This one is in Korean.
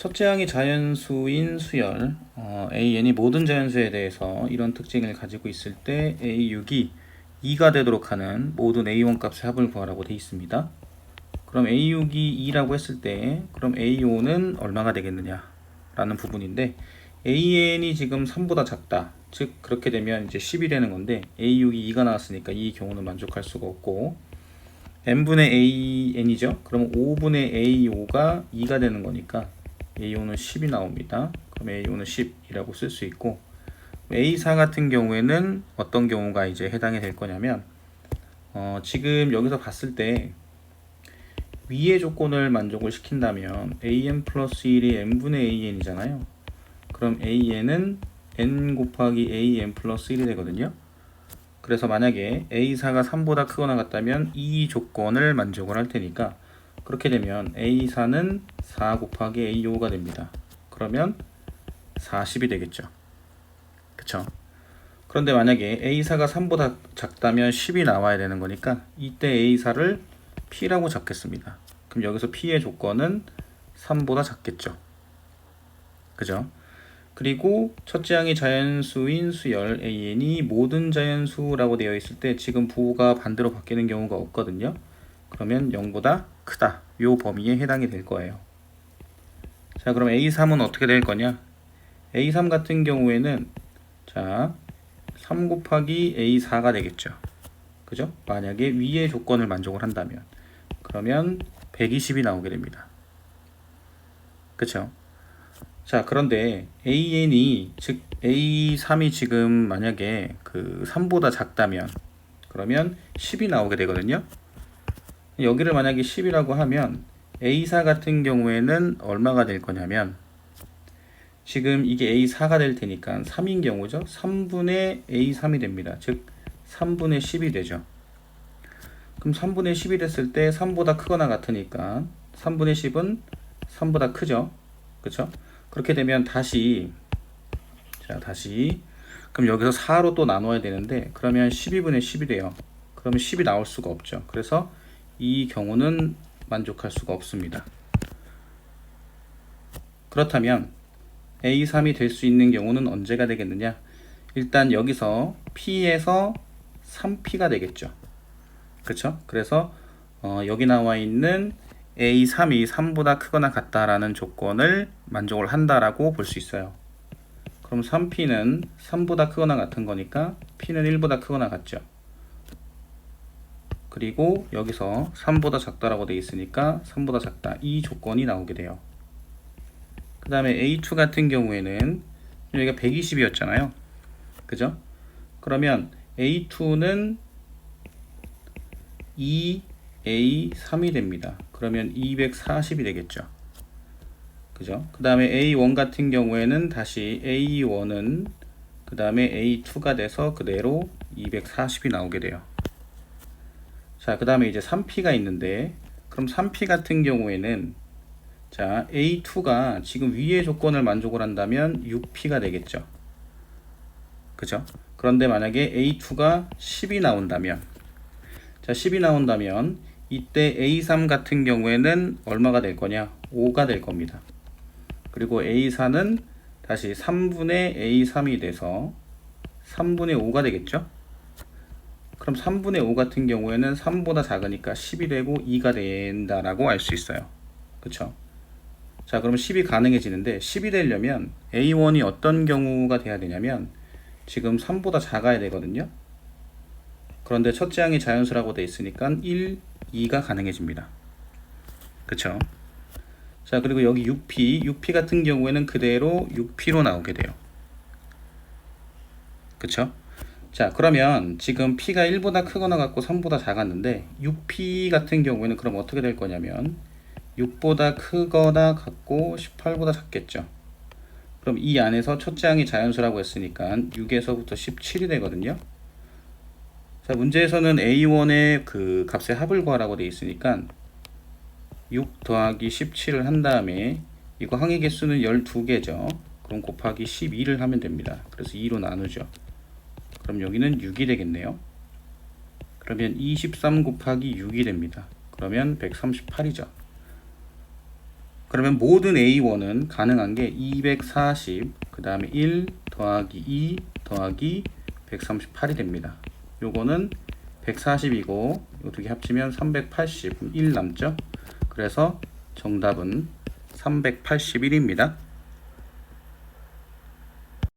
첫째 항이 자연수인 수열 AN이 모든 자연수에 대해서 이런 특징을 가지고 있을 때 A6이 2가 되도록 하는 모든 A1 값의 합을 구하라고 되어 있습니다. 그럼 A6이 2라고 했을 때 그럼 A5는 얼마가 되겠느냐 라는 부분인데, AN이 지금 3보다 작다, 즉 그렇게 되면 이제 10이 되는 건데 A6이 2가 나왔으니까 이 경우는 만족할 수가 없고, n분의 AN이죠. 그럼 5분의 A5가 2가 되는 거니까 A5는 10이 나옵니다. 그럼 A5는 10이라고 쓸 수 있고, A4 같은 경우에는 어떤 경우가 이제 해당이 될 거냐면, 지금 여기서 봤을 때 위의 조건을 만족을 시킨다면 AN 플러스 1이 n분의 AN이잖아요. 그럼 AN은 n 곱하기 AN 플러스 1이 되거든요. 그래서 만약에 A4가 3보다 크거나 같다면 이 조건을 만족을 할 테니까, 그렇게 되면 A4는 4 곱하기 A5가 됩니다. 그러면 40이 되겠죠. 그쵸? 그런데 만약에 A4가 3보다 작다면 10이 나와야 되는 거니까 이때 A4를 P라고 잡겠습니다. 그럼 여기서 P의 조건은 3보다 작겠죠. 그죠? 그리고 첫째 항이 자연수인 수열 AN이 모든 자연수라고 되어 있을 때 지금 부호가 반대로 바뀌는 경우가 없거든요. 그러면 0보다 크다, 요 범위에 해당이 될 거예요. 자, 그럼 A3은 어떻게 될 거냐? A3 같은 경우에는 자 3 곱하기 A4가 되겠죠. 그죠? 만약에 위의 조건을 만족을 한다면 그러면 120이 나오게 됩니다. 그쵸? 자, 그런데 AN이, 즉 A3이 지금 만약에 그 3보다 작다면 그러면 10이 나오게 되거든요. 여기를 만약에 10이라고 하면 A4 같은 경우에는 얼마가 될 거냐면, 지금 이게 A4가 될 테니까 3인 경우죠. 3분의 A3이 됩니다. 즉 3분의 10이 되죠. 그럼 3분의 10이 됐을 때 3보다 크거나 같으니까 3분의 10은 3보다 크죠. 그쵸? 그렇게 되면 다시 그럼 여기서 4로 또 나눠야 되는데, 그러면 12분의 10이 돼요. 그러면 10이 나올 수가 없죠. 그래서 이 경우는 만족할 수가 없습니다. 그렇다면 A3이 될 수 있는 경우는 언제가 되겠느냐? 일단 여기서 P에서 3P가 되겠죠. 그쵸? 그래서 여기 나와 있는 A3이 3보다 크거나 같다라는 조건을 만족을 한다라고 볼 수 있어요. 그럼 3P는 3보다 크거나 같은 거니까 P는 1보다 크거나 같죠. 그리고 여기서 3보다 작다라고 되어 있으니까 3보다 작다, 이 조건이 나오게 돼요. 그 다음에 A2 같은 경우에는 여기가 120이었잖아요. 그죠? 그러면 A2는 2A3이 됩니다. 그러면 240이 되겠죠. 그죠? 그 다음에 A1 같은 경우에는 다시 A1은 그 다음에 A2가 돼서 그대로 240이 나오게 돼요. 자, 그 다음에 이제 3P가 있는데, 그럼 3P 같은 경우에는 자 A2가 지금 위의 조건을 만족을 한다면 6P가 되겠죠. 그죠? 그런데 만약에 A2가 10이 나온다면, 자 10이 나온다면 이때 A3 같은 경우에는 얼마가 될 거냐? 5가 될 겁니다. 그리고 A4는 다시 3분의 A3이 돼서 3분의 5가 되겠죠? 그럼 3분의 5 같은 경우에는 3보다 작으니까 10이 되고 2가 된다라고 알 수 있어요. 그쵸? 자, 그러면 10이 가능해지는데, 10이 되려면 A1이 어떤 경우가 돼야 되냐면 지금 3보다 작아야 되거든요. 그런데 첫째 항이 자연수라고 되어 있으니까 1, 2가 가능해집니다. 그쵸? 자, 그리고 여기 6P 같은 경우에는 그대로 6P로 나오게 돼요. 그쵸? 자, 그러면 지금 P가 1보다 크거나 같고 3보다 작았는데 6P 같은 경우에는 그럼 어떻게 될 거냐면 6보다 크거나 같고 18보다 작겠죠. 그럼 이 안에서 첫째 항이 자연수라고 했으니까 6에서부터 17이 되거든요. 자, 문제에서는 A1의 그 값의 합을 구하라고 되어 있으니까 6 더하기 17을 한 다음에 이거 항의 개수는 12개죠. 그럼 곱하기 12를 하면 됩니다. 그래서 2로 나누죠. 그럼 여기는 6이 되겠네요. 그러면 23 곱하기 6이 됩니다. 그러면 138이죠. 그러면 모든 A1은 가능한 게 240, 그 다음에 1 더하기 2 더하기 138이 됩니다. 요거는 140이고 요 두 개 합치면 380, 1 남죠? 그래서 정답은 381입니다.